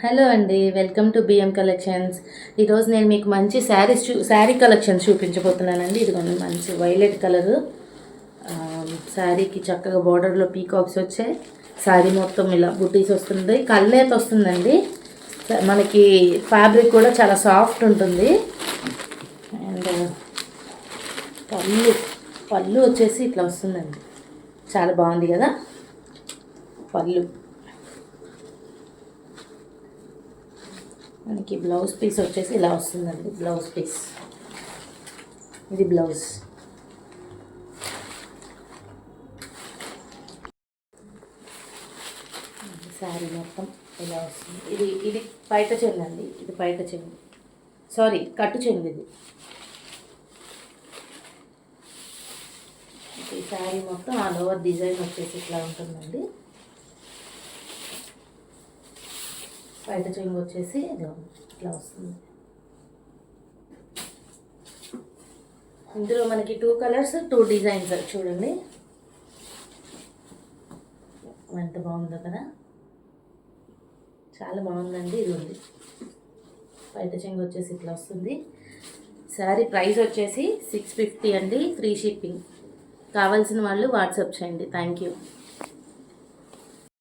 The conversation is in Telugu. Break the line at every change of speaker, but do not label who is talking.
హలో అండి, వెల్కమ్ టు బిఎం కలెక్షన్స్. ఈరోజు నేను మీకు మంచి శారీ కలెక్షన్స్ చూపించబోతున్నానండి. ఇదిగోండి, మంచి వైలెట్ కలరు శారీకి చక్కగా బార్డర్లో పీకాక్స్ వచ్చాయి. శారీ మొత్తం ఇలా బుటీస్ వస్తుంది, కల్నేత వస్తుందండి. మనకి ఫ్యాబ్రిక్ కూడా చాలా సాఫ్ట్ ఉంటుంది. అండ్ పళ్ళు వచ్చేసి ఇట్లా వస్తుందండి, చాలా బాగుంది కదా పళ్ళు. మనకి బ్లౌజ్ పీస్ వచ్చేసి ఇలా వస్తుందండి. బ్లౌజ్ పీస్ ఇది బ్లౌజ్. శారీ మొత్తం ఇలా వస్తుంది. ఇది పైట చెంగు అండి, ఇది పైట చెంగు, సారీ కట్టు చెంగు. ఇది ఈ శారీ మొత్తం ఆల్ ఓవర్ డిజైన్ వచ్చేసి ఇట్లా ఉంటుందండి. బయట చెంగు వచ్చేసి ఇట్లా వస్తుంది. ఇందులో మనకి 2 కలర్స్ 2 డిజైన్స్ చూడండి, ఎంత బాగుందో కదా, చాలా బాగుందండి. ఇది ఉంది బయట చెంగు వచ్చేసి ఇట్లా వస్తుంది. శారీ ప్రైస్ వచ్చేసి 650 అండి, ఫ్రీ షిప్పింగ్. కావాల్సిన వాళ్ళు వాట్సాప్ చేయండి. Thank you.